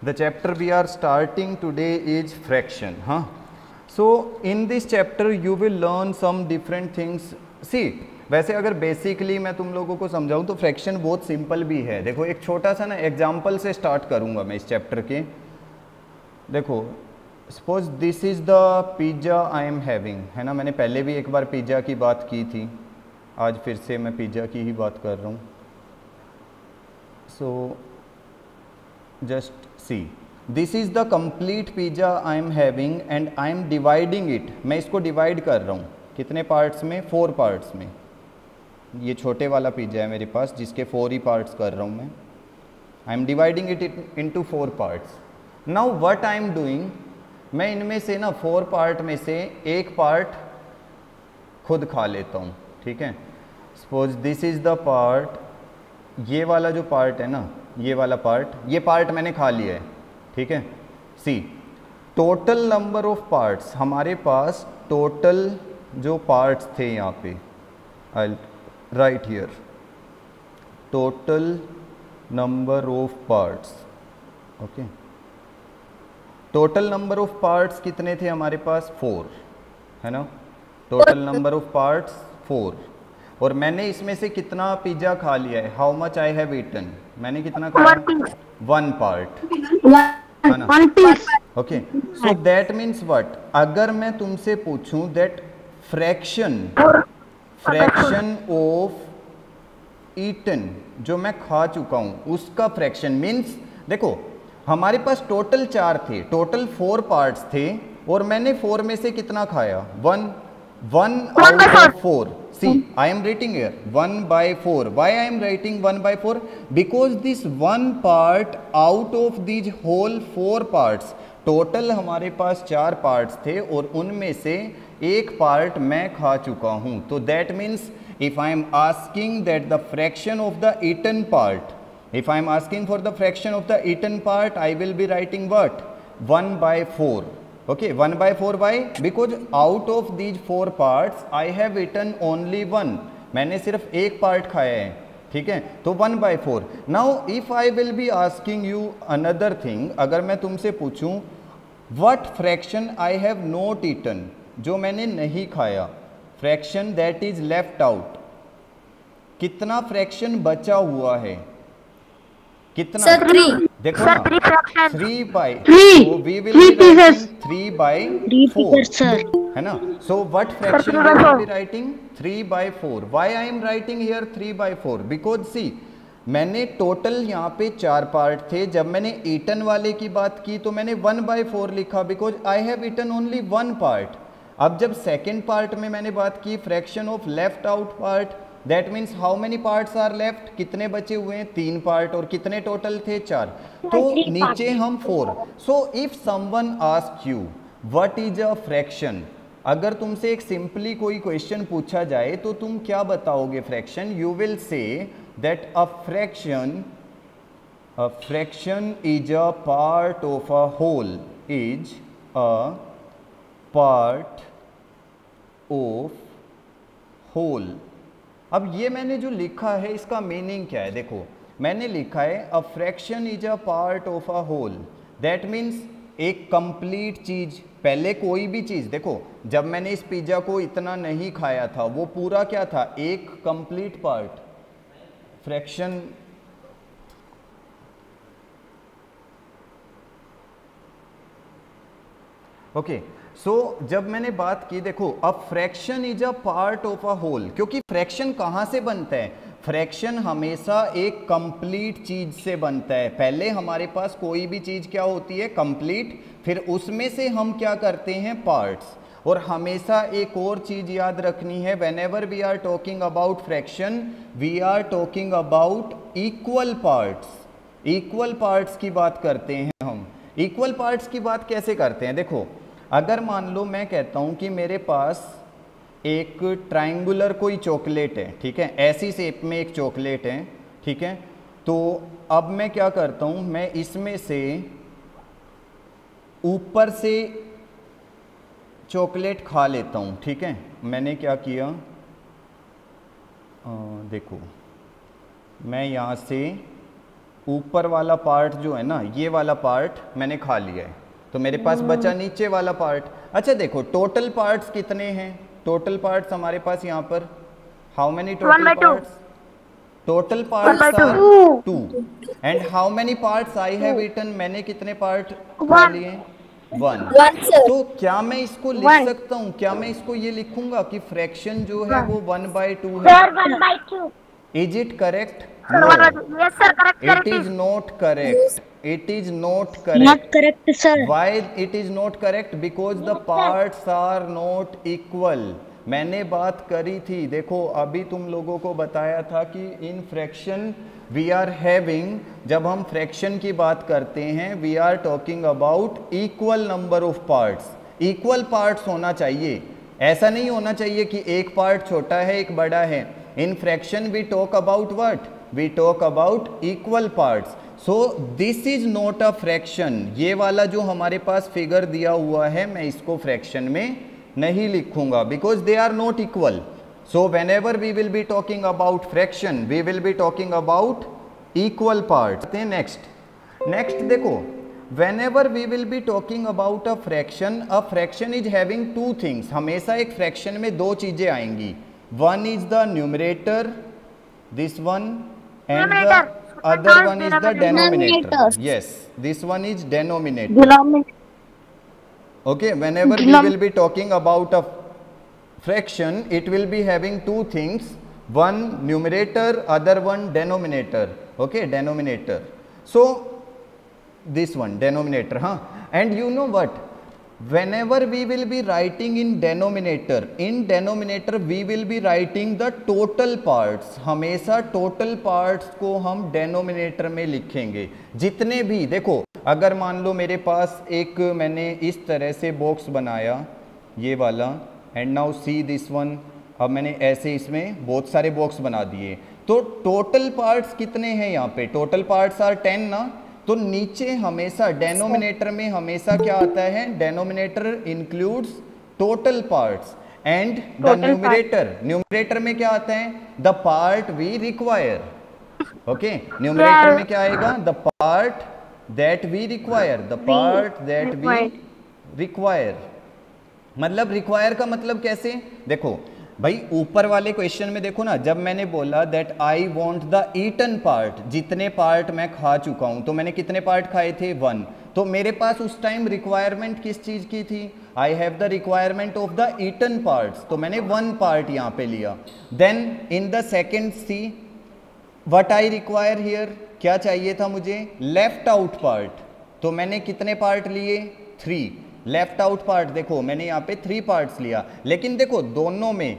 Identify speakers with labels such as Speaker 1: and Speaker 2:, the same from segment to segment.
Speaker 1: The chapter we are starting today is fraction. So in this chapter you will learn some different things. See, वैसे अगर basically मैं तुम लोगों को समझाऊं तो फ्रैक्शन बहुत सिंपल भी है. देखो एक छोटा सा ना एग्जाम्पल से स्टार्ट करूंगा मैं इस चैप्टर के. देखो suppose this is the pizza I am having, है ना. मैंने पहले भी एक बार पिज़्ज़ा की बात की थी, आज फिर से मैं पिज़्ज़ा की ही बात कर रहा हूँ. So just see, this is the complete pizza I am having and I am dividing it. मैं इसको डिवाइड कर रहा हूँ कितने पार्ट्स में? 4 पार्ट्स में. ये छोटे वाला पिज़्ज़ा है मेरे पास जिसके 4 ही पार्ट्स कर रहा हूँ मैं. I am dividing it into 4 parts. Now what I am doing, मैं इनमें से ना 4 पार्ट में से एक पार्ट खुद खा लेता हूँ. ठीक है, suppose this is the part, ये वाला जो पार्ट है ना, ये वाला पार्ट, ये पार्ट मैंने खा लिया है. ठीक है, see total number of parts, हमारे पास टोटल जो पार्ट्स थे यहाँ पे, I write here total number of parts. Okay, total number of parts कितने थे हमारे पास? 4, है ना. Total number of parts 4. और मैंने इसमें से कितना पिज़्ज़ा खा लिया है? How much I have eaten, मैंने कितना खाया? 1 पार्ट, है ना. Okay, so that means what, अगर मैं तुमसे पूछूं दैट फ्रैक्शन ऑफ ईटन जो मैं खा चुका हूं उसका फ्रैक्शन मीन्स, देखो हमारे पास टोटल 4 थे, टोटल 4 पार्ट्स थे और मैंने 4 में से कितना खाया? 1 out of 4. See, I am writing here 1/4. Why I am writing 1/4? Because this 1 part out of these whole 4 parts, total हमारे पास 4 पार्ट्स थे और उनमें से एक पार्ट मैं खा चुका हूँ. तो that means if I am asking that the fraction of the eaten part, if I am asking for the fraction of the eaten part, I will be writing what? 1/4. Okay, 1/4. Why? Because out of these 4 parts I have eaten only 1. मैंने सिर्फ एक part खाया है. ठीक है, तो 1/4. Now if I will be asking you another thing, अगर मैं तुमसे पूछूं what fraction I have not eaten, जो मैंने नहीं खाया, fraction that is left out, कितना फ्रैक्शन बचा हुआ है? कितना?
Speaker 2: सर 3.
Speaker 1: देखो ना, 3/3, वी विल बी राइटिंग 3/4, है ना. So what fraction we will be writing? 3/4. Why I am writing here 3/4? Because see, मैंने टोटल यहाँ पे 4 पार्ट थे. जब मैंने ईटन वाले की बात की तो मैंने 1/4 लिखा because I have eaten only 1 part. अब जब सेकेंड पार्ट में मैंने बात की fraction of left out part, that means how many parts are left, कितने बचे हुए हैं? 3 पार्ट. और कितने टोटल थे? 4. तो नीचे हम 4. So if someone ask you what is a fraction, अगर तुमसे एक सिंपली कोई क्वेश्चन पूछा जाए तो तुम क्या बताओगे fraction? You will say that a fraction is a part of a whole, is a part of whole. अब ये मैंने जो लिखा है इसका मीनिंग क्या है? देखो मैंने लिखा है a fraction is a part of a whole, that means एक कंप्लीट चीज. पहले कोई भी चीज, देखो जब मैंने इस पिज्जा को इतना नहीं खाया था, वो पूरा क्या था? एक complete part. Fraction okay. So जब मैंने बात की, देखो a fraction is a part of a whole, क्योंकि फ्रैक्शन कहाँ से बनता है? फ्रैक्शन हमेशा एक कंप्लीट चीज से बनता है. पहले हमारे पास कोई भी चीज क्या होती है? कंप्लीट. फिर उसमें से हम क्या करते हैं? पार्ट्स. और हमेशा एक और चीज याद रखनी है, whenever we are talking about fraction, we are talking about equal parts. Equal parts की बात करते हैं हम. इक्वल पार्ट्स की बात कैसे करते हैं? देखो अगर मान लो मैं कहता हूं कि मेरे पास एक ट्रायंगुलर कोई चॉकलेट है, ठीक है, ऐसी शेप में एक चॉकलेट है, ठीक है. तो अब मैं क्या करता हूं, मैं इसमें से ऊपर से चॉकलेट खा लेता हूं. ठीक है, मैंने क्या किया, देखो मैं यहाँ से ऊपर वाला पार्ट जो है ना, ये वाला पार्ट मैंने खा लिया है, तो मेरे पास बचा नीचे वाला पार्ट। अच्छा देखो टोटल पार्ट्स कितने हैं, टोटल पार्ट्स हमारे पास यहाँ पर how many total parts, total parts are 2 and how many parts I have eaten, मैंने कितने पार्ट खा लिए, 1। तो क्या मैं इसको लिख सकता हूँ, क्या मैं इसको ये लिखूंगा कि फ्रैक्शन जो है वो 1/2 है? Is it correct? No, it is not correct, it is not correct.
Speaker 2: Not correct, sir.
Speaker 1: Why it is not correct? Because the parts are not equal. मैंने बात करी थी, देखो अभी तुम लोगों को बताया था कि in fraction we are having, जब हम फ्रैक्शन की बात करते हैं we are talking about equal number of parts. Equal parts होना चाहिए, ऐसा नहीं होना चाहिए कि एक पार्ट छोटा है एक बड़ा है। In fraction we talk about what, we talk about equal parts. So this is not a fraction, ये वाला जो हमारे पास फिगर दिया हुआ है मैं इसको फ्रैक्शन में नहीं लिखूंगा because they are not equal. So whenever we will be talking about fraction we will be talking about equal part. Next देखो, whenever we will be talking about a fraction is having 2 things. हमेशा एक fraction में 2 चीजें आएंगी, one is the numerator, this one, and the other one is the denominator. Yes, this one is denominator. Okay, whenever we will be talking about a fraction it will be having 2 things, one numerator, other one denominator. Okay, denominator. So this one denominator, huh? And you know what, whenever we will be writing in denominator we will be writing the total parts। हमेशा total parts को हम denominator में लिखेंगे। जितने भी देखो, अगर मान लो मेरे पास एक मैंने इस तरह से बॉक्स बनाया ये वाला, and now see this one, अब मैंने ऐसे इसमें बहुत सारे बॉक्स बना दिए, तो टोटल पार्ट्स कितने हैं यहाँ पे, टोटल पार्ट्स आर 10 ना। तो नीचे हमेशा डेनोमिनेटर में हमेशा क्या आता है, denominator includes total parts, and the numerator में क्या आता है, the part we require. Okay, numerator में क्या आएगा, the part that we require, the part that we require. मतलब रिक्वायर का मतलब कैसे, देखो भाई ऊपर वाले क्वेश्चन में देखो ना, जब मैंने बोला that I want the eaten part, जितने पार्ट मैं खा चुका हूं, तो मैंने कितने पार्ट खाए थे, 1। तो मेरे पास उस टाइम रिक्वायरमेंट किस चीज की थी, I have the requirement of the eaten parts, तो मैंने 1 पार्ट यहां पे लिया। Then in the second see what I require here, क्या चाहिए था मुझे, लेफ्ट आउट पार्ट, तो मैंने कितने पार्ट लिए, 3। लेफ्ट आउट पार्ट देखो मैंने यहाँ पे 3 पार्ट्स लिया, लेकिन देखो दोनों में,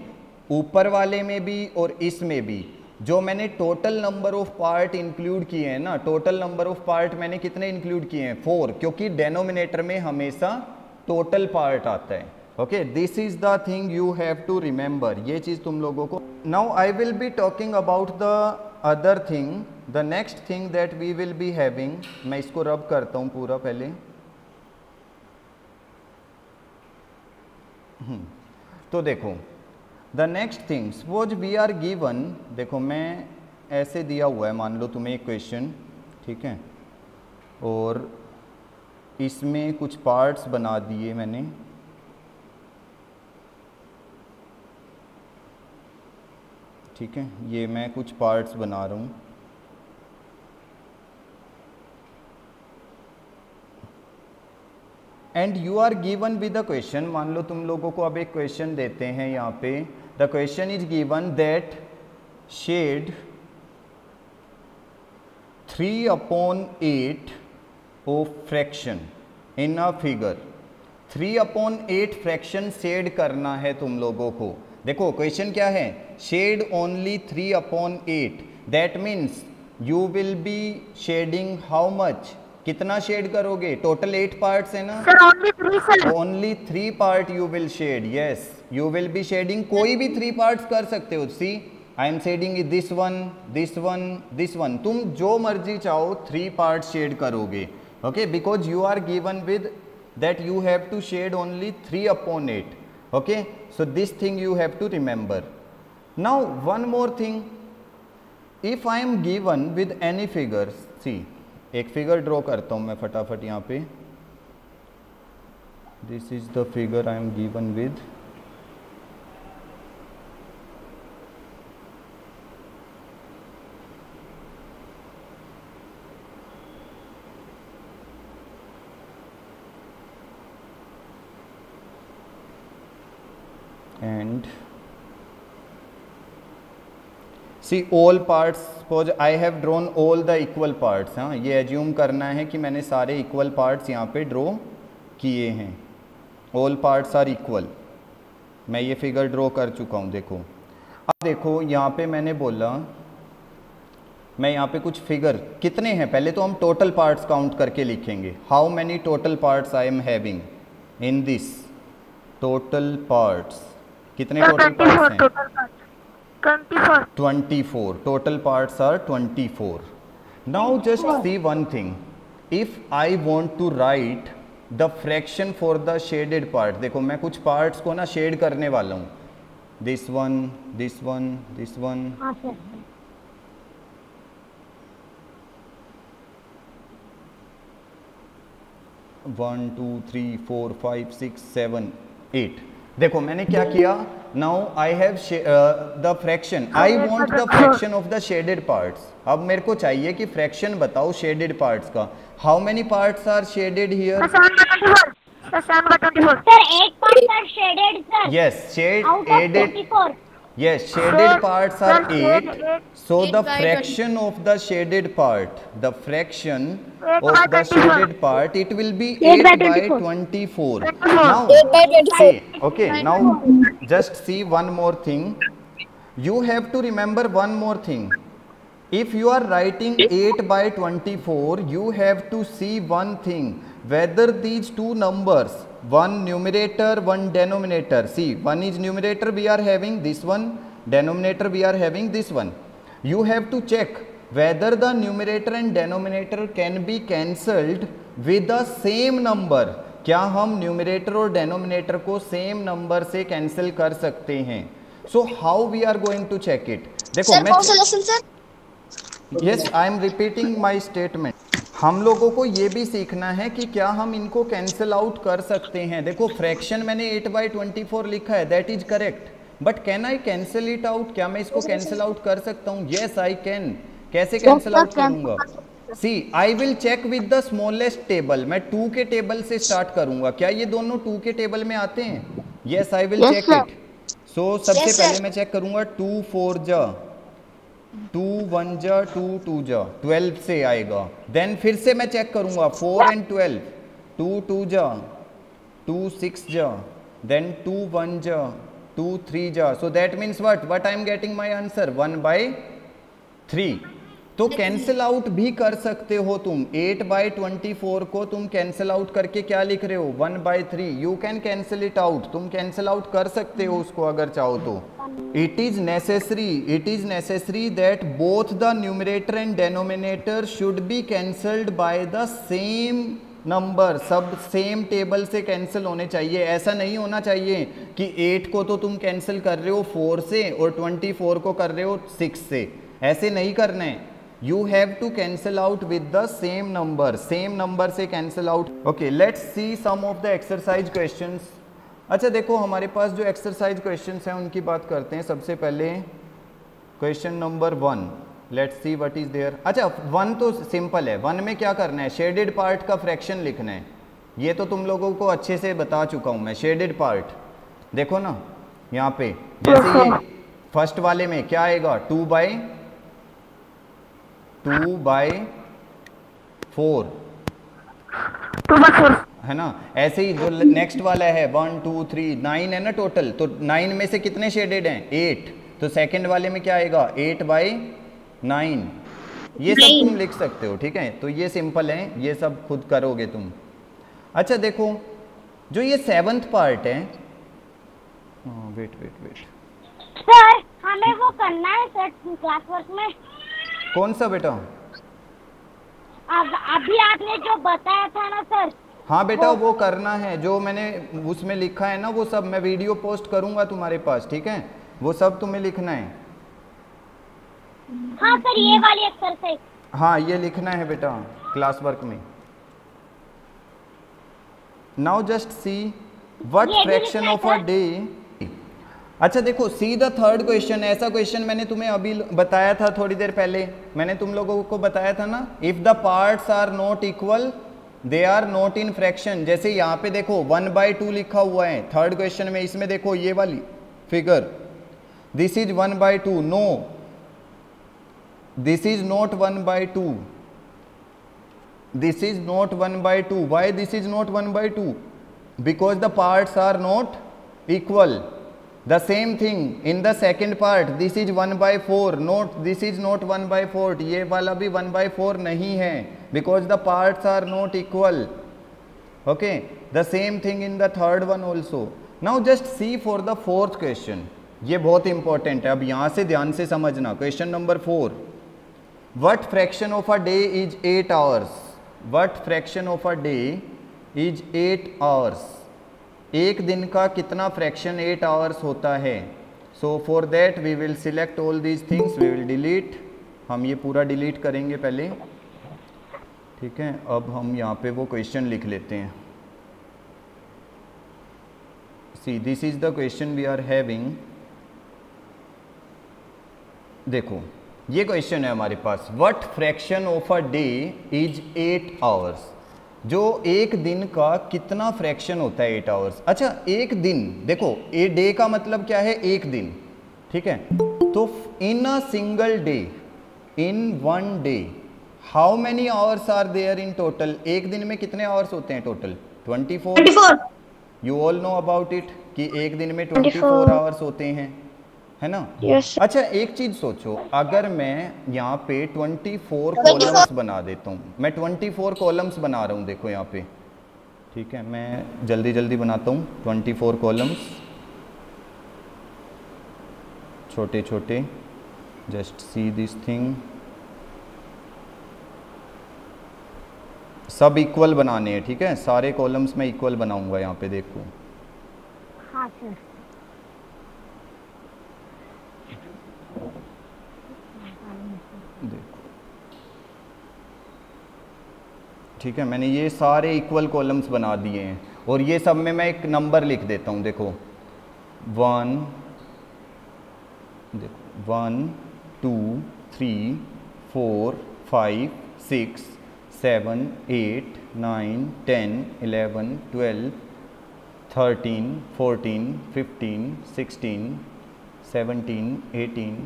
Speaker 1: ऊपर वाले में भी और इसमें भी, जो मैंने total number of part include किए हैं ना, टोटल नंबर ऑफ पार्ट मैंने कितने इंक्लूड किए हैं, 4, क्योंकि डेनोमिनेटर में हमेशा टोटल पार्ट आता है। Okay, this is the thing you have to remember, ये चीज तुम लोगों को। Now I will be talking about the other thing, the next thing that we will be having. मैं इसको रब करता हूँ पूरा पहले। तो देखो the next things was we are given, देखो मैं ऐसे दिया हुआ है, मान लो तुम्हें एक क्वेश्चन, ठीक है, और इसमें कुछ पार्ट्स बना दिए मैंने, ठीक है, ये मैं कुछ पार्ट्स बना रहा हूँ, and you are given with a question. मान लो तुम लोगों को अब एक क्वेश्चन देते हैं यहाँ पे, the question is given that shade 3/8 of fraction in a figure. 3/8 fraction shade करना है तुम लोगों को। देखो क्वेश्चन क्या है, shade only 3/8, that means you will be shading how much, कितना शेड करोगे, टोटल 8 पार्ट्स है ना, only 3 part you will shade. Yes, you will be shading, कोई भी 3 पार्ट्स कर सकते हो। See I am shading this one, this one, this one, तुम जो मर्जी चाहो 3 पार्ट शेड करोगे। Okay, because you are given with that you have to shade only 3/8। Okay, so this thing you have to remember. Now one more thing, if I am given with any figures, सी एक figure draw करता हूँ मैं फटाफट यहाँ पे। This is the figure I am given with, and see all parts, suppose I have drawn all the equal parts। हाँ, ये assume करना है कि मैंने सारे इक्वल पार्ट्स यहाँ पे ड्रॉ किए हैं। all parts are equal, मैं ये फिगर ड्रॉ कर चुका हूँ। देखो अब देखो यहाँ पे मैंने बोला, मैं यहाँ पे कुछ फिगर कितने हैं, पहले तो हम टोटल पार्ट्स काउंट करके लिखेंगे। How many total parts I am having in this, total parts कितने टोटल पार्ट्स हैं? 24 total parts are 24। now just see one thing, if I want to write the fraction for the shaded part, देखो मैं कुछ parts को ना shade करने वाला हूँ, this one, this one, this one, 1 2 3 4 5 6 7 8। देखो मैंने क्या किया, now I have the fraction, I want the fraction of the shaded parts. अब मेरे को चाहिए कि फ्रैक्शन बताओ शेडेड पार्ट्स का। How many parts are shaded here?
Speaker 2: Sir, 8 parts are shaded, sir.
Speaker 1: Yes, shaded.
Speaker 2: 24.
Speaker 1: Yes, shaded parts are 8. So the fraction of the shaded part, the fraction of the shaded part, it will be 8 by 24. Now, see, okay, now just see one more thing. You have to remember one more thing. If you are writing 8 by 24, you have to see one thing, whether these two numbers, one numerator, one denominator, see, one is numerator, we are having this one, denominator we are having this one. You have to check whether the numerator and denominator can be cancelled with the same number। क्या हम numerator और denominator को same number से cancel कर सकते हैं? So how we are going to check it? देखो मैं, yes I am repeating my statement. हम लोगों को ये भी सीखना है कि क्या हम इनको कैंसिल आउट कर सकते हैं। देखो फ्रैक्शन मैंने 8 by 24 लिखा है, that is correct, but can I cancel it out? क्या मैं इसको कैंसिल आउट कर सकता हूँ? Yes I can. कैसे कैंसिल आउट करूंगा? See I will check with the smallest table. मैं 2 के टेबल से स्टार्ट करूंगा। क्या ये दोनों 2 के टेबल में आते हैं? Yes I will check it. So सबसे पहले मैं चेक करूंगा 2 4 जा, 2 1 जा, 2 2 जा, 12 से आएगा। देन फिर से मैं चेक करूंगा 4 and 12, 2 2 जा, 2 6 जा, देन 2 1 जा, 2 3 जा। सो that means what I am getting my answer 1 by 3। तो कैंसिल आउट भी कर सकते हो तुम। 8 by 24 को तुम कैंसिल आउट करके क्या लिख रहे हो? 1 by 3। You can cancel it out. तुम कैंसिल आउट कर सकते हो उसको अगर चाहो तो। It is necessary that both the numerator and denominator should be cancelled by the same number. सब सेम टेबल से कैंसिल होने चाहिए। ऐसा नहीं होना चाहिए कि 8 को तो तुम कैंसिल कर रहे हो 4 से और 24 को कर रहे हो 6 से। ऐसे नहीं करना है। You have to cancel out with the same number से cancel out। Okay, let's see some of the exercise questions। अच्छा देखो हमारे पास जो exercise questions हैं उनकी बात करते हैं। सबसे पहले question number 1, let's see what is there। अच्छा 1 तो सिंपल है। 1 में क्या करना है? शेडेड पार्ट का फ्रैक्शन लिखना है। ये तो तुम लोगों को अच्छे से बता चुका हूँ मैं। शेडेड पार्ट देखो ना यहाँ पे, जैसे ये फर्स्ट वाले में क्या आएगा? 2 by 4 है ना। ऐसे ही जो नेक्स्ट वाला है 1 2 3 9 है ना टोटल। तो 9 में से कितने शेडेड हैं? 8। तो सेकंड वाले में क्या आएगा? 8 by 9। ये सब तुम लिख सकते हो, ठीक है। तो ये सिंपल है, ये सब खुद करोगे तुम। अच्छा देखो जो ये 7th पार्ट है, वेट
Speaker 2: सर हमें वो करना है सर क्लास वर्क में।
Speaker 1: कौन सा बेटा?
Speaker 2: अभी आपने जो बताया था ना सर।
Speaker 1: हाँ बेटा वो करना है। जो मैंने उसमें लिखा है ना वो सब मैं वीडियो पोस्ट करूंगा तुम्हारे पास, ठीक है। वो सब तुम्हें लिखना है।
Speaker 2: हाँ सर ये वाली एक्सरसाइज।
Speaker 1: हाँ ये लिखना है बेटा क्लास वर्क में। नाउ जस्ट सी व्हाट
Speaker 2: ये भी
Speaker 1: फ्रैक्शन
Speaker 2: लिखना है
Speaker 1: ऑफ अ
Speaker 2: सर?
Speaker 1: डे। अच्छा देखो सी द थर्ड क्वेश्चन, ऐसा क्वेश्चन मैंने तुम्हें अभी बताया था थोड़ी देर पहले, मैंने तुम लोगों को बताया था ना, if the parts are not equal they are not in fraction. जैसे यहाँ पे देखो 1/2 लिखा हुआ है थर्ड क्वेश्चन में, इसमें देखो ये वाली figure, this is 1/2, no this is not 1/2, this is not 1/2. why this is not 1/2? because the parts are not equal. The same thing in the second part, this is 1/4, not this is not 1/4, ये वाला भी 1/4 नहीं है, because the parts are not equal. okay, the same thing in the third one also. now just see for the fourth question, ये बहुत important है, अब यहाँ से ध्यान से समझना। Question number 4, what fraction of a day is 8 hours? what fraction of a day is 8 hours? एक दिन का कितना फ्रैक्शन 8 आवर्स होता है? So for that we will select all these things, we will delete, हम ये पूरा डिलीट करेंगे पहले, ठीक है। अब हम यहाँ पे वो क्वेश्चन लिख लेते हैं। See this is the question we are having. देखो ये क्वेश्चन है हमारे पास, what fraction of a day is 8 hours? जो एक दिन का कितना फ्रैक्शन होता है 8 आवर्स। अच्छा एक दिन, देखो ए डे का मतलब क्या है, एक दिन, ठीक है। तो in a single day, in one day, how many hours are there in total? एक दिन में कितने आवर्स होते हैं total? 24। You all know about it कि एक दिन में 24 आवर्स होते हैं, है ना?
Speaker 2: Yes.
Speaker 1: अच्छा एक चीज सोचो, अगर मैं यहाँ पे 24 कॉलम्स बना देता हूँ, मैं 24 कॉलम्स बना रहा हूँ, देखो यहाँ पे, ठीक है, मैं जल्दी जल्दी बनाता हूँ 24 कॉलम्स, छोटे छोटे, जस्ट सी दिस थिंग, सब इक्वल बनाने हैं, ठीक है, सारे कॉलम्स में इक्वल बनाऊंगा यहाँ पे, देखो।
Speaker 2: हाँ सर।
Speaker 1: देखो ठीक है, मैंने ये सारे इक्वल कॉलम्स बना दिए हैं, और ये सब में मैं एक नंबर लिख देता हूँ, देखो 1, देखो 1 2 3 4 5 6 7 8 9 10 11 12 13 14 15 16 17 18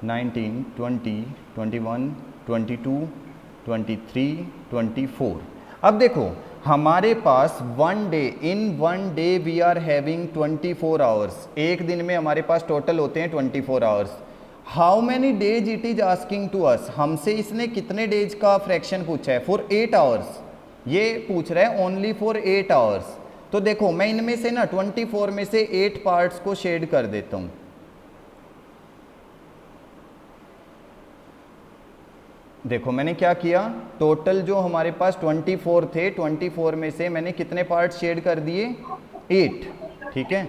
Speaker 1: 19 20 21 22 23 24। अब देखो हमारे पास one day, in one day we are having 24 hours, एक दिन में हमारे पास टोटल होते हैं 24 hours. How many days it is asking to us? हमसे इसने कितने डेज का फ्रैक्शन पूछा है? फॉर 8 आवर्स, ये पूछ रहा है ओनली फॉर 8 आवर्स। तो देखो मैं इनमें से ना 24 में से 8 पार्ट्स को शेड कर देता हूँ। देखो मैंने क्या किया, टोटल जो हमारे पास 24 थे, 24 में से मैंने कितने पार्ट शेड कर दिए? 8, ठीक है,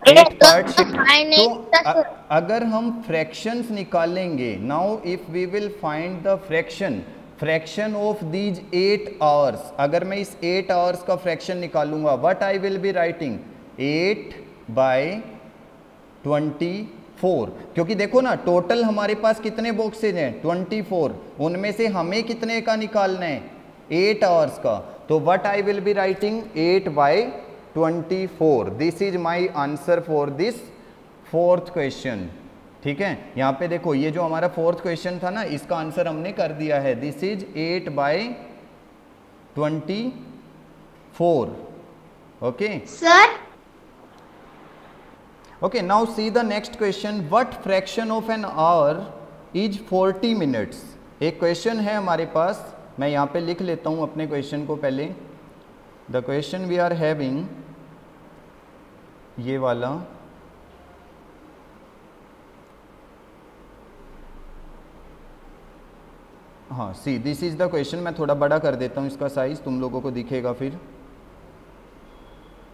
Speaker 1: 8 पार्ट। तो अगर हम फ्रैक्शंस निकालेंगे, now if we will find the fraction of these 8 hours, अगर मैं इस 8 आवर्स का फ्रैक्शन निकालूंगा, what I will be writing? 8/24, क्योंकि देखो ना टोटल हमारे पास कितने बॉक्सेज हैं? 24, उनमें से हमें कितने का निकालना है? 8 आवर्स का। तो what I will be writing? 8/24। This is my answer for this fourth question, ठीक है। यहाँ पे देखो ये जो हमारा फोर्थ क्वेश्चन था ना, इसका आंसर हमने कर दिया है, this is 8/24। Okay
Speaker 2: sir.
Speaker 1: Okay, now see the next question. What fraction of an hour is 40 minutes? एक क्वेश्चन है हमारे पास, मैं यहाँ पे लिख लेता हूँ अपने क्वेश्चन को पहले। The question we are having, ये वाला, हाँ सी दिस इज द क्वेश्चन। मैं थोड़ा बड़ा कर देता हूँ इसका साइज, तुम लोगों को दिखेगा फिर।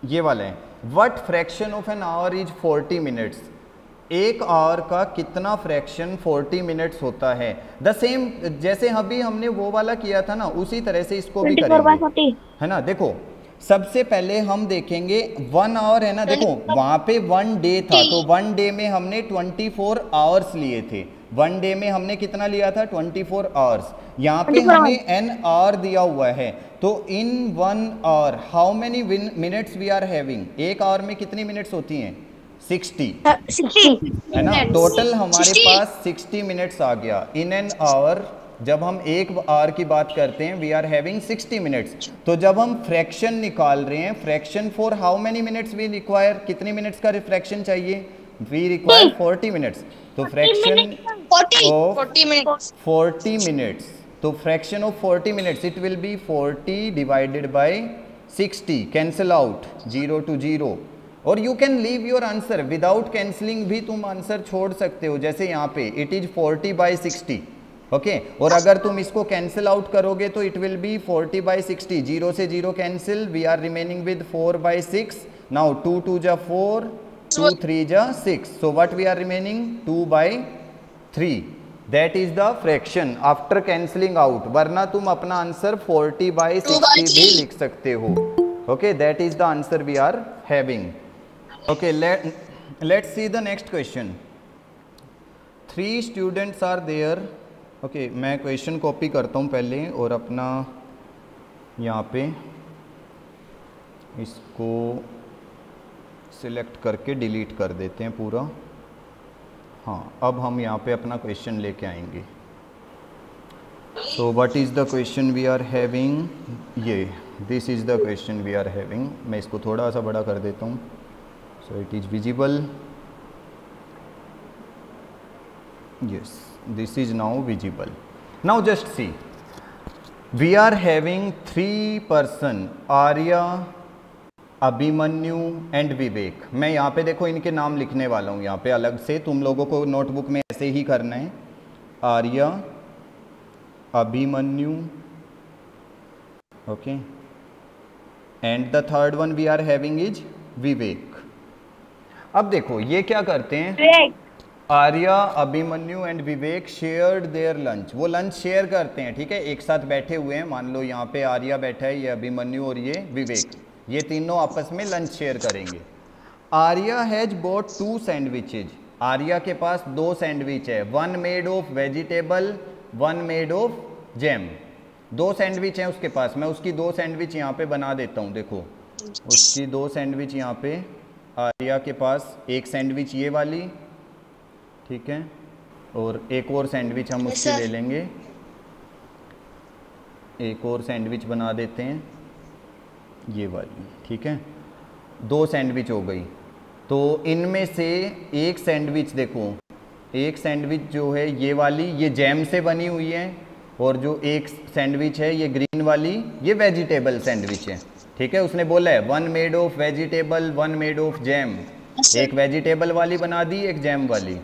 Speaker 1: ये वाला है, what fraction of an hour is 40 minutes? एक आवर का कितना फ्रैक्शन 40 मिनट्स होता है। द सेम जैसे अभी हमने वो वाला किया था ना, उसी तरह से इसको भी
Speaker 2: 24/40
Speaker 1: है ना। देखो सबसे पहले हम देखेंगे 1 आवर है ना, देखो वहां पे 1 डे था, तो 1 डे में हमने 24 आवर्स लिए थे। 1 डे में हमने कितना लिया था? 24 आवर्स। यहाँ पे हमें एन आवर दिया हुआ है, तो in 1 hour how many minutes we are having? एक आवर में कितनी मिनट्स होती हैं? 60 है ना। टोटल हमारे पास 60 मिनट्स आ गया। इन एन आवर, जब हम एक आवर की बात करते हैं, वी आर हैविंग 60 मिनट्स। तो जब हम फ्रैक्शन निकाल रहे हैं, fraction for how many minutes we require? कितने मिनट्स का फ्रैक्शन चाहिए? We require 40 minutes. तो फ्रैक्शन ऑफ 40 मिनट्स, तो fraction of 40 minutes it will be 40 divided by 60, cancel out 0 to 0। और you can leave your answer without cancelling भी तुम answer छोड़ सकते हो, जैसे यहाँ पे इट इज 40/60 ओके। और अगर तुम इसको कैंसिल आउट करोगे तो इट विल बी 40/60, 0 से 0 cancel, we are remaining with 4/6। Now 2 2 जा 4, 2 3 जा 6, so what we are remaining? 2/3। That is the fraction after cancelling out, वरना तुम अपना आंसर 40/60 भी लिख सकते हो। Okay, that is the answer we are having. Okay, let's see the next question. 3 students are there. Okay, मैं question copy करता हूँ पहले और अपना यहाँ पे इसको सिलेक्ट करके डिलीट कर देते हैं पूरा। हाँ, अब हम यहाँ पे अपना क्वेश्चन लेके आएंगे। So what is the question we are having? ये this is the question we are having. मैं इसको थोड़ा सा बड़ा कर देता हूँ, so it is visible. Yes, this is now visible. Now just see, we are having 3 person, Arya, Abhimanyu and Vivek. मैं यहाँ पे देखो इनके नाम लिखने वाला हूँ यहाँ पे अलग से, तुम लोगों को नोटबुक में ऐसे ही करना है। Arya, Abhimanyu, okay, and the third one we are having is Vivek. अब देखो ये क्या करते हैं, Arya, Abhimanyu and Vivek shared their lunch, वो लंच शेयर करते हैं, ठीक है, एक साथ बैठे हुए हैं। मान लो यहाँ पे आर्या बैठा है, ये अभिमन्यु और ये विवेक, ये तीनों आपस में लंच शेयर करेंगे। Arya has bot 2 sandwiches, Arya के पास 2 सैंडविच है, 1 made of vegetable, 1 made of jam. 2 sandwich हैं उसके पास, मैं उसकी 2 सैंडविच यहाँ पे बना देता हूँ। देखो उसकी 2 सैंडविच यहाँ पे, आर्या के पास एक सैंडविच ये वाली, ठीक है, और एक और सैंडविच हम उसकी ले लेंगे, एक और सैंडविच बना देते हैं ये वाली, ठीक है। 2 सैंडविच हो गई। तो इनमें से एक सैंडविच देखो, एक सैंडविच जो है ये वाली, ये जैम से बनी हुई है, और जो एक सैंडविच है ये ग्रीन वाली, ये वेजिटेबल सैंडविच है, ठीक है। उसने बोला है 1 made of vegetable, 1 made of jam, एक वेजिटेबल वाली बना दी, एक जैम वाली।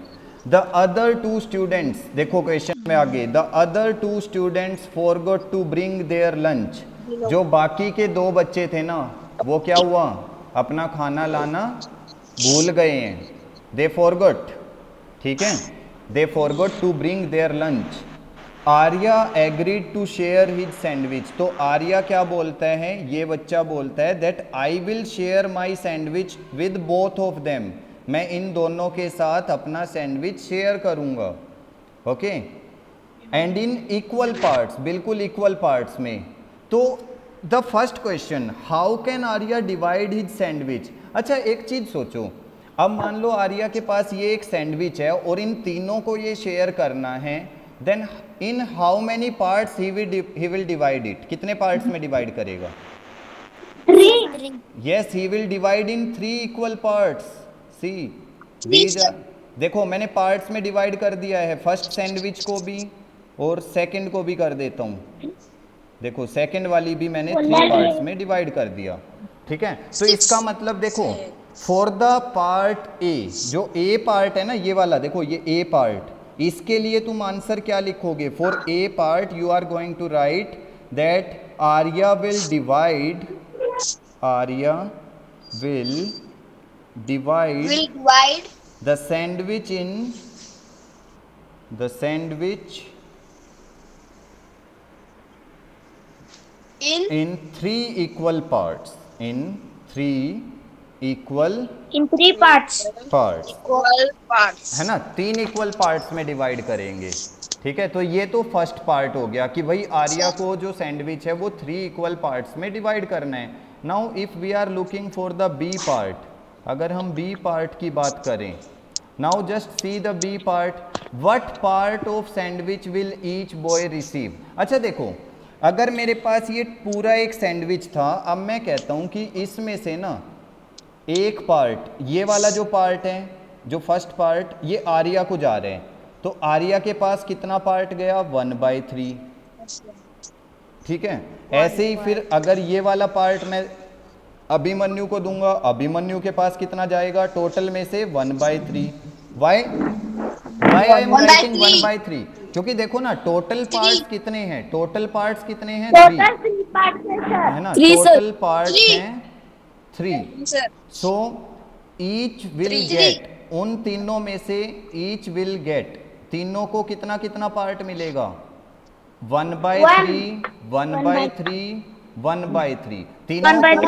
Speaker 1: द अदर 2 स्टूडेंट्स, देखो क्वेश्चन में आगे, the other 2 students forgot to bring their lunch, जो बाकी के 2 बच्चे थे ना, वो क्या हुआ, अपना खाना लाना भूल गए हैं। दे फॉरगॉट, ठीक है, they forgot to bring their lunch. Arya agreed to share his sandwich, तो आर्या क्या बोलता है, ये बच्चा बोलता है that I will share my sandwich with both of them, मैं इन दोनों के साथ अपना सैंडविच शेयर करूंगा, okay, and in equal parts, बिल्कुल इक्वल पार्ट्स में। तो the first question, how can Arya divide his sandwich. अच्छा एक चीज सोचो, अब मान लो आर्या के पास ये एक सैंडविच है और इन तीनों को ये शेयर करना है, then in how many parts he will divide it, कितने पार्ट्स में डिवाइड करेगा?
Speaker 2: 3।
Speaker 1: Yes, he will divide in 3 equal parts. See these, देखो मैंने पार्ट्स में डिवाइड कर दिया है, फर्स्ट सैंडविच को भी और सेकंड को भी कर देता हूँ। देखो सेकंड वाली भी मैंने 3 पार्ट्स में डिवाइड कर दिया, ठीक है। तो इसका मतलब देखो, फॉर द पार्ट ए, जो ए पार्ट है ना ये वाला, देखो ये ए पार्ट, इसके लिए तुम आंसर क्या लिखोगे? For A part you are going to write that Arya will divide, Arya will divide the sandwich in 3 equal parts, in 3 equal
Speaker 2: In 3 parts.
Speaker 1: है ना, 3 इक्वल पार्ट्स में डिवाइड करेंगे। ठीक है, तो ये तो फर्स्ट पार्ट हो गया कि भाई आर्या को जो सैंडविच है वो 3 इक्वल पार्ट्स में डिवाइड करना है। Now if we are looking for the B part, अगर हम बी पार्ट की बात करें, now just see the B part, what part of sandwich will each boy receive. अच्छा देखो, अगर मेरे पास ये पूरा एक सैंडविच था, अब मैं कहता हूँ कि इसमें से ना एक पार्ट, ये वाला जो पार्ट है, जो फर्स्ट पार्ट, ये आर्या को जा रहे हैं, तो आर्या के पास कितना पार्ट गया, 1/3। ठीक है, ऐसे ही फिर अगर ये वाला पार्ट मैं अभिमन्यु को दूंगा, अभिमन्यु के पास कितना जाएगा, टोटल में से 1/3। Why I am writing 1/3? क्योंकि देखो ना टोटल पार्ट्स कितने हैं, टोटल पार्ट्स कितने हैं, 3 है ना, टोटल पार्ट्स हैं 3। सो ईच विल गेट, उन तीनों में से ईच विल गेट, तीनों को कितना कितना पार्ट मिलेगा, 1/3, 1/3, 1/3, तीनों को एक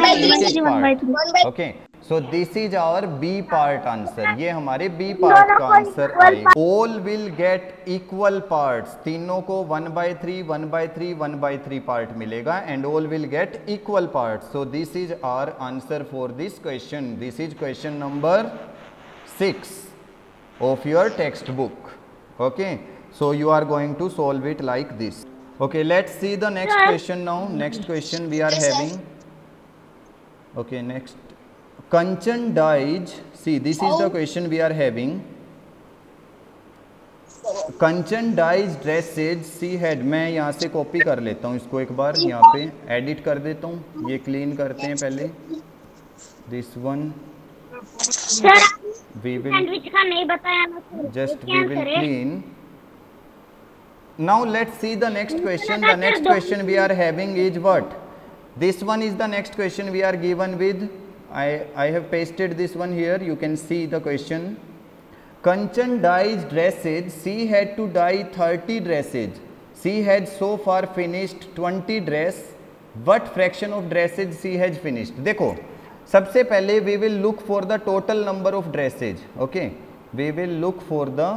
Speaker 1: पार्ट। Okay, so this is our B part answer, ये हमारे बी पार्ट का आंसर आएगा। All will get equal parts, तीनों को 1/3, 1/3, 1/3 पार्ट मिलेगा and all will get equal parts. So this is our answer for this question. This is question number 6 of your textbook. Okay, so you are going to solve it like this. Okay, let's see the next question now. Next question we are having. Okay, next, Kanchan dyes, see this is the question we are having. Kanchan dyes dresses she had, मैं यहाँ से copy कर लेता हूँ इसको, एक बार यहाँ पे एडिट कर देता हूँ, ये क्लीन करते हैं पहले, this one we will
Speaker 2: sandwich का नहीं बताया ना,
Speaker 1: just we will clean. Now let's see the next question. The next question we are having is what? This one is the next question we are given with. I have pasted this one here. You can see the question. Kanchan dyes dresses. She had to dye 30 dresses. She had so far finished 20 dress. What fraction of dresses she has finished? देखो, सबसे पहले we will look for the total number of dresses. Okay, we will look for the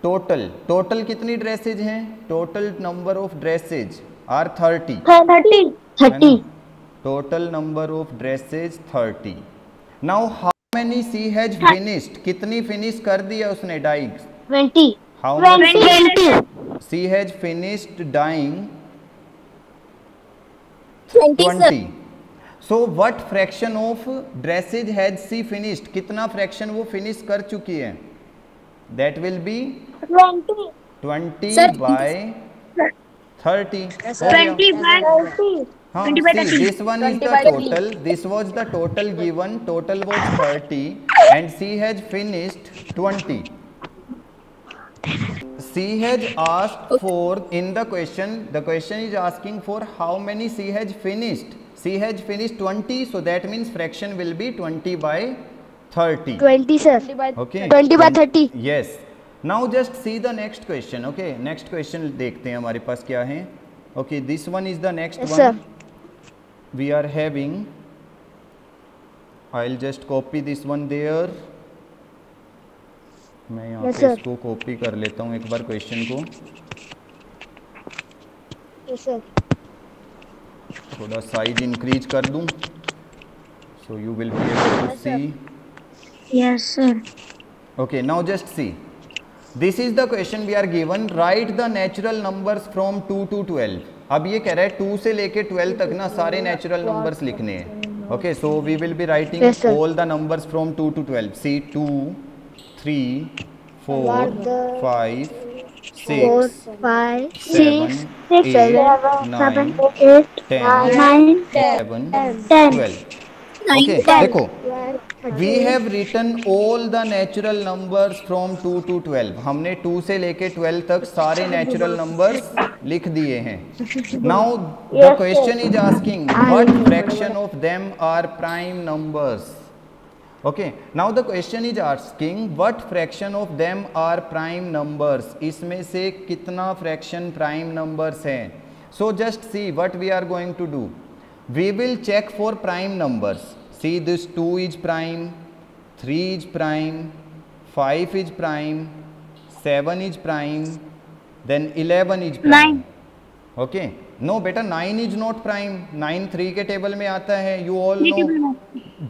Speaker 1: total कितनी dresses हैं, total number of dresses are 30। Total number of dresses 30। Now how many she has finished, कितनी finish कर दिया उसने dyeing,
Speaker 2: 20।
Speaker 1: How many she has finished dyeing, 20। So what fraction of dresses has she finished, कितना fraction वो finish कर चुकी है, that will be 20 by 30।
Speaker 2: 20 by 30।
Speaker 1: हाँ, see, this one is the total, this was the total given, total was 30 and she has finished 20. She has asked for, in the question is asking for how many she has finished. She has finished 20, so that means fraction will be 20 by 30.
Speaker 2: 20 sir.
Speaker 1: Okay.
Speaker 2: 20 by 30.
Speaker 1: Yes. Now just see the next question. Okay, next question देखते हैं हमारे पास क्या है. Okay, this one is the next
Speaker 2: yes,
Speaker 1: one.
Speaker 2: Sir.
Speaker 1: We are having, I'll just copy this one there. मैं यहाँ
Speaker 2: yes,
Speaker 1: पे
Speaker 2: sir.
Speaker 1: इसको copy कर लेता हूँ एक बार क्वेश्चन को.
Speaker 2: yes, sir.
Speaker 1: थोड़ा साइज इंक्रीज कर दूँ, so you will be able to
Speaker 2: yes,
Speaker 1: see.
Speaker 2: Yes sir.
Speaker 1: Okay, now just see. This is the question we are given. Write the natural numbers from 2 to 12. अब ये कह रहा है 2 से लेके 12 तक ना सारे नेचुरल नंबर्स लिखने हैं. Okay, so we will be writing all the numbers from 2 to 12. See 2, 3, 4, 5, 6, 7, 8, 9, 10, 11, 12. Okay, देखो, we have written all the natural numbers from 2 to 12. हमने 2 से लेके 12 तक सारे natural numbers लिख दिए हैं. Now the question is asking what fraction of them are prime numbers. Okay, now the question is asking what fraction of them are prime numbers. इसमें से कितना fraction prime numbers हैं. So just see what we are going to do. We will check for prime numbers. See, this 2 is prime, 3 is prime, 5 is prime, 7 is prime, then 11 is prime.
Speaker 2: 9.
Speaker 1: Okay. No बेटा 9 is not prime. 9 3 के table में आता है. You all know.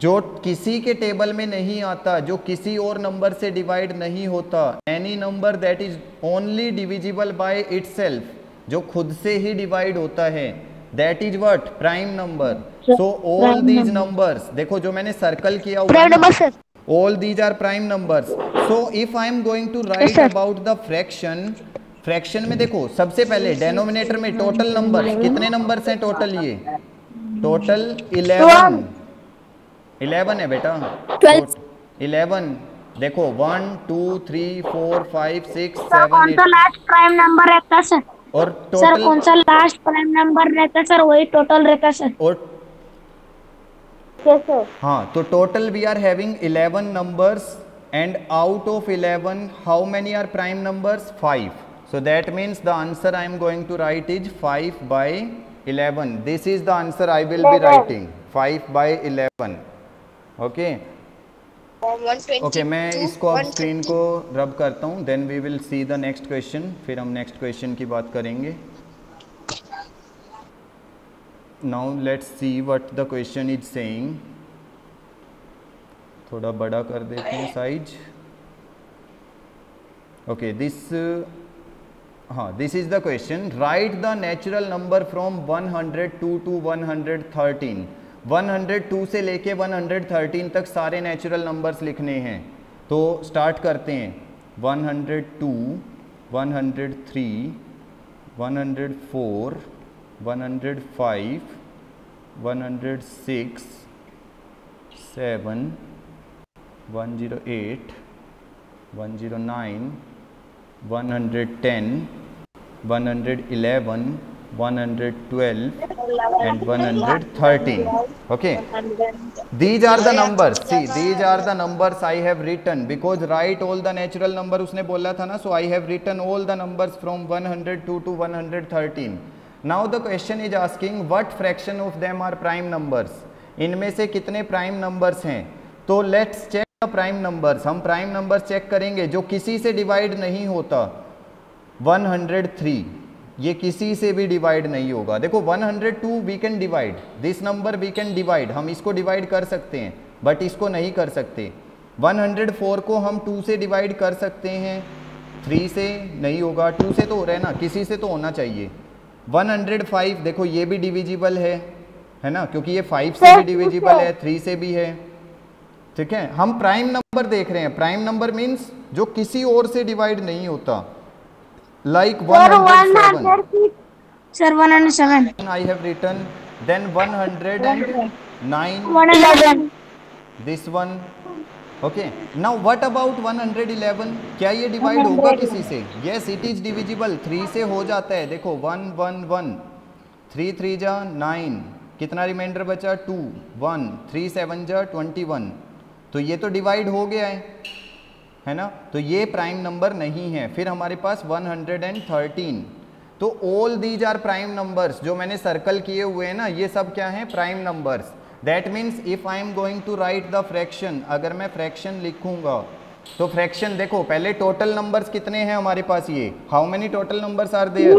Speaker 1: जो किसी के table में नहीं आता, जो किसी और नंबर से डिवाइड नहीं होता, any number that is only divisible by itself, जो खुद से ही डिवाइड होता है, that is what prime number. So all these numbers, देखो जो मैंने सर्कल किया हुआ, all these are prime numbers. So if I am going to write about the fraction, fraction में देखो सबसे पहले डेनोमिनेटर में टोटल नंबर कितने नंबर्स हैं टोटल, ये टोटल 11 है बेटा. 11 देखो 1 2 3 4 5 6 7
Speaker 2: कौन सा लास्ट प्राइम नंबर रहता है सर?
Speaker 1: और
Speaker 2: सर
Speaker 1: टोटल
Speaker 2: कौन सा लास्ट प्राइम नंबर रहता है सर, वही टोटल रहता है सर.
Speaker 1: और
Speaker 2: कैसे?
Speaker 1: हाँ, तो total we are having 11 numbers and out of 11 how many are prime numbers? 5. So that means the answer I am going to write is 5 by 11. This is the answer I will be writing, 5 by 11. Okay. Okay, मैं इसको अब screen को रब करता हूँ. Then we will see the next question. फिर हम next question की बात करेंगे. Now let's see what the question is saying. थोड़ा बड़ा कर देते हैं size. Okay, this is the question. Write the natural number from 102 to 113. 102 से लेके 113 तक सारे नेचुरल नंबर्स लिखने हैं. तो स्टार्ट करते हैं. 102, 103, 104, 105, 106, 7, 108, 109, 110, 111, 112 and 113. Okay, these are the numbers. See, these are the numbers I have written, because write all the natural number उसने बोला था ना. So I have written all the numbers from 102 to 113. Now the question is asking what fraction of them are prime numbers. इनमें से कितने prime numbers हैं. तो let's check prime numbers. हम प्राइम नंबर्स चेक करेंगे जो किसी से डिवाइड नहीं होता. 103 ये किसी से भी डिवाइड नहीं होगा. देखो 102 we can divide, this number we can divide, हम इसको डिवाइड कर सकते हैं, बट इसको नहीं कर सकते. 104 को हम 2 से डिवाइड कर सकते हैं, 3 से नहीं होगा. 2 से तो हो रहा है ना, किसी से तो होना चाहिए. 105 देखो ये भी डिविजिबल है ना, क्योंकि ये 5 से भी डिविजिबल है, 3 से भी है. ठीक है, हम प्राइम नंबर देख रहे हैं. प्राइम नंबर मीन्स जो किसी और से डिवाइड नहीं होता. Like 107.
Speaker 2: Sir 107.
Speaker 1: I have written. Then 109.
Speaker 2: 111.
Speaker 1: This one. Okay. Now what about 111? क्या ये डिवाइड होगा किसी से? Yes, it is divisible. 3 से हो जाता है. देखो 1 1 1, 3 3 जा 9, कितना रिमाइंडर बचा? 2 1, 3 7 जा 21. तो ये तो डिवाइड हो गया है ना. तो ये प्राइम नंबर नहीं है. फिर हमारे पास 113. तो all these are prime numbers. जो मैंने सर्कल किए हुए हैं ना, ये सब क्या हैं? Prime numbers. That means if I am going to write the fraction, अगर मैं फ्रैक्शन लिखूंगा तो फ्रैक्शन देखो पहले टोटल नंबर्स कितने हैं हमारे पास. ये how many total numbers are there?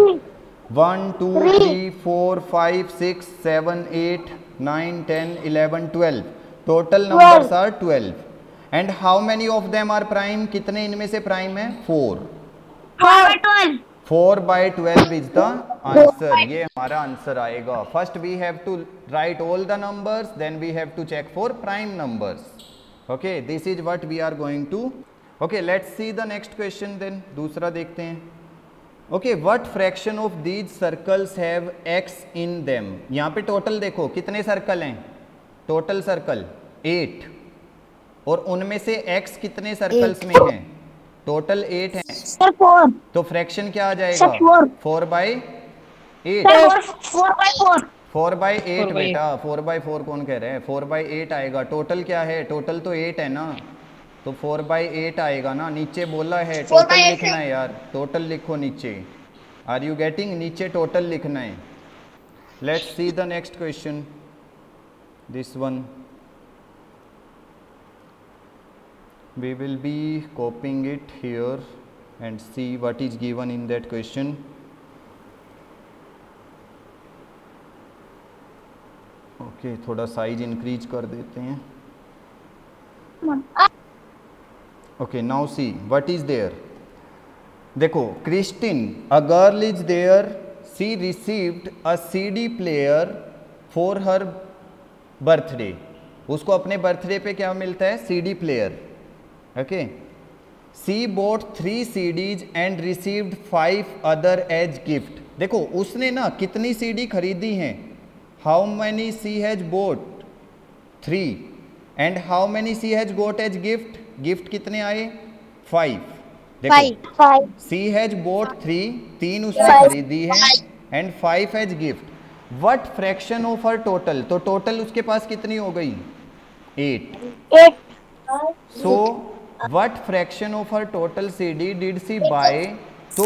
Speaker 1: 1 2 3 4 5 6 7 8 9 10 11 12. Total numbers are 12. And how many of them are prime? कितने इनमें से प्राइम है? 4. 4 by 12 इज द आंसर. ये हमारा आंसर आएगा. First we have to write all the numbers, then we have to check for prime numbers. Okay, this is what we are going to. Okay, let's see the next question. Then दूसरा देखते हैं. Okay, what fraction of these circles have x in them. यहाँ पे total देखो कितने circle हैं. Total circle 8, और उनमें से x कितने सर्कल्स में हैं? टोटल 8 हैं.
Speaker 2: Sir 4.
Speaker 1: तो फ्रैक्शन क्या आ जाएगा? 4 by 8.
Speaker 2: 4 by 4.
Speaker 1: 4/8 बेटा, 4/4 कौन कह रहे हैं? 4/8 आएगा। टोटल क्या है? टोटल तो 8 है ना, तो 4/8 आएगा ना। नीचे बोला है टोटल लिखना है यार, टोटल लिखो नीचे। Are you getting? नीचे टोटल लिखना है। Let's see the next question, this one. We will be copying it here and see what is given in that question. Okay, थोड़ा साइज इंक्रीज कर देते हैं। Okay, now see what is there. देखो, Kristin, a girl is there, she received a CD player for her birthday. उसको अपने birthday पे क्या मिलता है? CD player. Okay. She bought 3 CDs and received 5 other as gift. देखो, उसने ना कितनी CD खरीदी हैं? How many she has bought? 3. And how many she has got as gift? Gift कितने आए? 5. देखो,
Speaker 2: 5
Speaker 1: she has bought 3 उसने खरीदी है, and 5 as gift. What fraction of her total? तो टोटल उसके पास कितनी हो गई? 8. So what fraction of her total CD did she buy? तो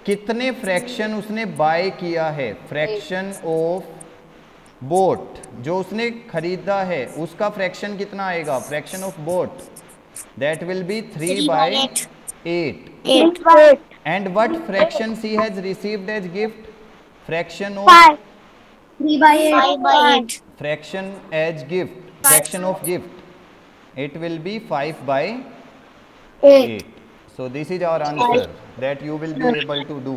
Speaker 1: कितने फ्रैक्शन उसने बाय किया है? फ्रैक्शन ऑफ बोट, जो उसने खरीदा है उसका फ्रैक्शन कितना आएगा? Fraction of boat, that will be 3/8. And what fraction she has received as gift? Fraction of
Speaker 2: 3/8.
Speaker 1: Fraction as gift, fraction of gift, it will be 5/8. So this is our answer that you will be able to do.